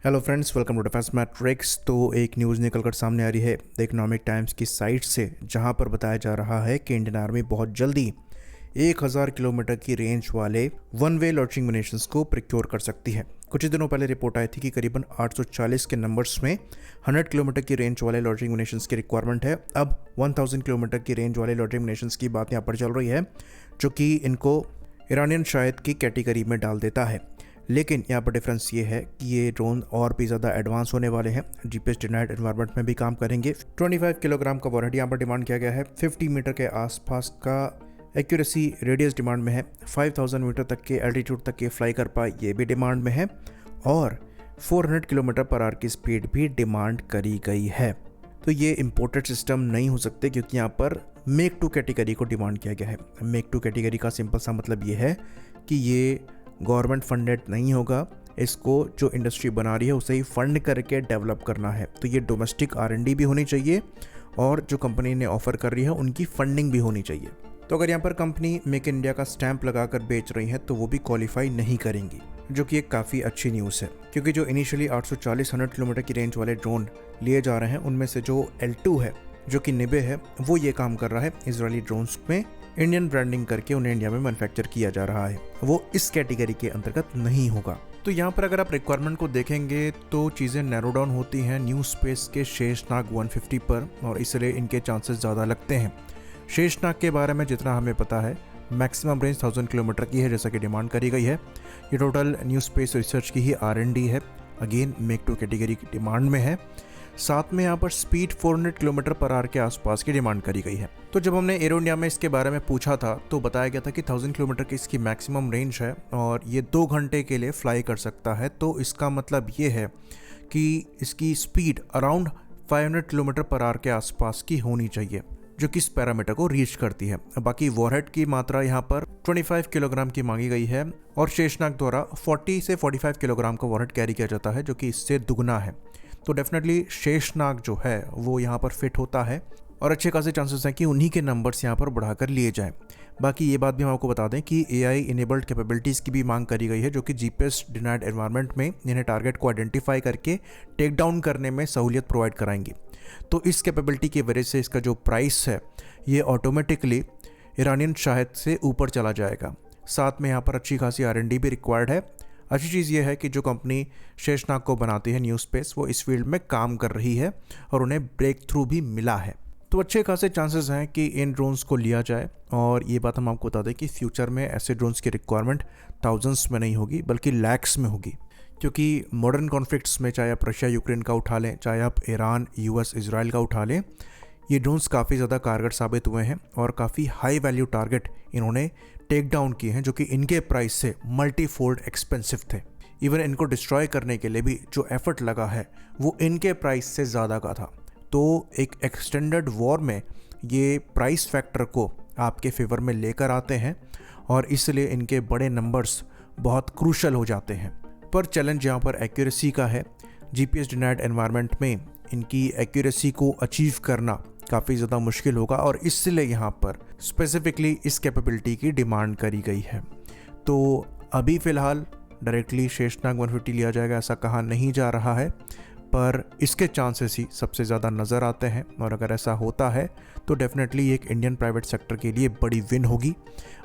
Hello friends, welcome to defence matrix. तो एक news निकल कर सामने आ रही है द इकोनॉमिक टाइम्स की साइट से, जहां पर बताया जा रहा है कि इंडियन आर्मी बहुत जल्दी 1000 किलोमीटर की रेंज वाले वन वे लॉन्चिंग मुनीशंस को प्रिक्योर कर सकती है। कुछ ही दिनों पहले रिपोर्ट आई थी कि करीबन 840 के नंबर्स में 100 किलोमीटर की रेंज वाले लॉन्चिंग मुनीशंस की रिक्वायरमेंट है। अब 1000 किलोमीटर की रेंज वाले लॉन्चिंग मुनीशंस की बात यहाँ पर चल रही है, जो कि इनको ईरानियन शायद की कैटेगरी में डाल देता है। लेकिन यहाँ पर डिफरेंस ये है कि ये ड्रोन और भी ज़्यादा एडवांस होने वाले हैं, जीपीएस डिनाइड एनवायरनमेंट में भी काम करेंगे। 25 किलोग्राम का वॉरहेड यहाँ पर डिमांड किया गया है। 50 मीटर के आसपास का एक्यूरेसी रेडियस डिमांड में है। 5000 मीटर तक के एल्टीट्यूड तक के फ्लाई कर पाए, ये भी डिमांड में है। और 400 किलोमीटर पर आवर की स्पीड भी डिमांड करी गई है। तो ये इम्पोर्टेड सिस्टम नहीं हो सकते, क्योंकि यहाँ पर मेक टू कैटेगरी को डिमांड किया गया है। मेक टू कैटेगरी का सिंपल सा मतलब ये है कि ये गवर्नमेंट फंडेड नहीं होगा, इसको जो इंडस्ट्री बना रही है उसे ही फंड करके डेवलप करना है। तो ये डोमेस्टिक R&D भी होनी चाहिए और जो कंपनी ने ऑफर कर रही है उनकी फंडिंग भी होनी चाहिए। तो अगर यहाँ पर कंपनी मेक इन इंडिया का स्टैंप लगाकर बेच रही है तो वो भी क्वालिफाई नहीं करेंगी, जो कि एक काफ़ी अच्छी न्यूज़ है। क्योंकि जो इनिशियली 840-100 किलोमीटर की रेंज वाले ड्रोन लिए जा रहे हैं, उनमें से जो L2 है, जो कि निबे है, वो ये काम कर रहा है इजरायली ड्रोन्स में इंडियन ब्रांडिंग करके उन्हें इंडिया में मैन्युफैक्चर किया जा रहा है। वो इस कैटेगरी के अंतर्गत नहीं होगा। तो यहाँ पर अगर आप रिक्वायरमेंट को देखेंगे तो चीज़ें नैरो डाउन होती हैं न्यू स्पेस के शेषनाग 150 पर, और इसलिए इनके चांसेस ज़्यादा लगते हैं। शेषनाग के बारे में जितना हमें पता है, मैक्सिमम रेंज 1000 किलोमीटर की है, जैसा कि डिमांड करी गई है। ये टोटल न्यू स्पेस रिसर्च की ही R&D है। अगेन मेक टू कैटेगरी की डिमांड में है। साथ में यहाँ पर स्पीड 400 किलोमीटर पर आवर के आसपास की डिमांड करी गई है। तो जब हमने एरो इंडिया में इसके बारे में पूछा था तो बताया गया था कि 1000 किलोमीटर की इसकी मैक्सिमम रेंज है और ये 2 घंटे के लिए फ्लाई कर सकता है। तो इसका मतलब ये है कि इसकी speed around 500 kilometre per hour के आसपास की होनी चाहिए, जो कि इस पैरामीटर को रीच करती है। बाकी वॉरहेड की मात्रा यहाँ पर 25 किलोग्राम की मांगी गई है और शेषनाग द्वारा 40 से 45 किलोग्राम का वॉरहेड कैरी किया जाता है, जो कि इससे दुगना है। तो डेफिनेटली शेषनाग जो है वो यहाँ पर फिट होता है और अच्छे खासे चांसेस हैं कि उन्हीं के नंबर्स यहाँ पर बढ़ाकर लिए जाएं। बाकी ये बात भी हम आपको बता दें कि AI इनेबल्ड कैपेबिलिटीज़ की भी मांग करी गई है, जो कि जीपीएस डिनाइड एनवायरनमेंट में इन्हें टारगेट को आइडेंटिफाई करके टेक डाउन करने में सहूलियत प्रोवाइड कराएंगी। तो इस कैपेबिलिटी की वजह से इसका जो प्राइस है ये ऑटोमेटिकली ईरानियन शाहिद से ऊपर चला जाएगा। साथ में यहाँ पर अच्छी खासी R&D भी रिक्वायर्ड है। अच्छी चीज़ ये है कि जो कंपनी शेषनाग को बनाती है न्यू स्पेस, वो इस फील्ड में काम कर रही है और उन्हें ब्रेक थ्रू भी मिला है। तो अच्छे खासे चांसेस हैं कि इन ड्रोन्स को लिया जाए। और ये बात हम आपको बता दें कि फ्यूचर में ऐसे ड्रोन्स की रिक्वायरमेंट थाउजेंड्स में नहीं होगी, बल्कि लैक्स में होगी। क्योंकि मॉडर्न कॉन्फ्लिक्ट्स में, चाहे आप रशिया यूक्रेन का उठा लें, चाहे आप ईरान US इजराइल का उठा लें, ये ड्रोन्स काफ़ी ज़्यादा कारगर साबित हुए हैं और काफ़ी हाई वैल्यू टारगेट इन्होंने टेक डाउन किए हैं, जो कि इनके प्राइस से मल्टीफोल्ड एक्सपेंसिव थे। इवन इनको डिस्ट्रॉय करने के लिए भी जो एफर्ट लगा है वो इनके प्राइस से ज़्यादा का था। तो एक एक्सटेंडेड वॉर में ये प्राइस फैक्टर को आपके फेवर में लेकर आते हैं और इसलिए इनके बड़े नंबर्स बहुत क्रूशल हो जाते हैं। पर चैलेंज यहाँ पर एक्यूरेसी का है। जीपीएस डिनाइड एनवायरनमेंट में इनकी एक्यूरेसी को अचीव करना काफ़ी ज़्यादा मुश्किल होगा और इसलिए यहाँ पर स्पेसिफिकली इस कैपेबिलिटी की डिमांड करी गई है। तो अभी फ़िलहाल डायरेक्टली शेषनाग 150 लिया जाएगा ऐसा कहा नहीं जा रहा है, पर इसके चांसेस ही सबसे ज़्यादा नज़र आते हैं। और अगर ऐसा होता है तो डेफिनेटली एक इंडियन प्राइवेट सेक्टर के लिए बड़ी विन होगी।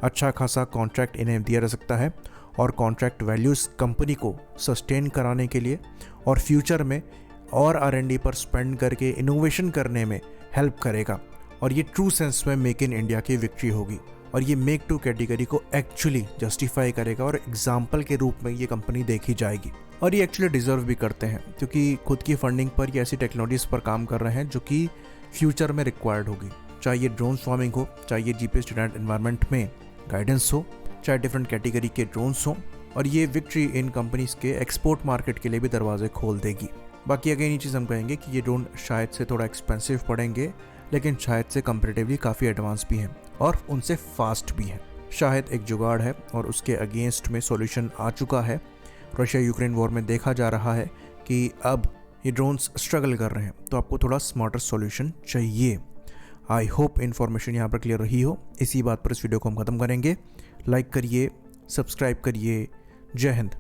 अच्छा खासा कॉन्ट्रैक्ट इन्हें दिया जा सकता है और कॉन्ट्रैक्ट वैल्यूज़ कंपनी को सस्टेन कराने के लिए और फ्यूचर में और R&D पर स्पेंड करके इनोवेशन करने में हेल्प करेगा। और ये ट्रू सेंस में मेक इन इंडिया की विक्ट्री होगी और ये मेक टू कैटेगरी को एक्चुअली जस्टिफाई करेगा और एग्जाम्पल के रूप में ये कंपनी देखी जाएगी। और ये एक्चुअली डिजर्व भी करते हैं, क्योंकि खुद की फंडिंग पर ये ऐसी टेक्नोलॉजीज़ पर काम कर रहे हैं जो कि फ्यूचर में रिक्वायर्ड होगी। चाहे ये ड्रोन फार्मिंग हो, चाहे ये जीपीएस डिनाइड एनवायरनमेंट में गाइडेंस हो, चाहे डिफरेंट कैटेगरी के ड्रोन्स हों। और ये विक्ट्री इन कंपनीज़ के एक्सपोर्ट मार्केट के लिए भी दरवाजे खोल देगी। बाकी अगेन ये चीज़ हम कहेंगे कि ये ड्रोन शायद से थोड़ा एक्सपेंसिव पड़ेंगे, लेकिन शायद से कंपैरेटिवली काफ़ी एडवांस भी हैं और उनसे फास्ट भी हैं। शायद एक जुगाड़ है और उसके अगेंस्ट में सॉल्यूशन आ चुका है। रशिया यूक्रेन वॉर में देखा जा रहा है कि अब ये ड्रोन्स स्ट्रगल कर रहे हैं, तो आपको थोड़ा स्मार्टर सॉल्यूशन चाहिए। आई होप इन्फॉर्मेशन यहाँ पर क्लियर रही हो। इसी बात पर इस वीडियो को हम ख़त्म करेंगे। लाइक करिए, सब्सक्राइब करिए। जय हिंद।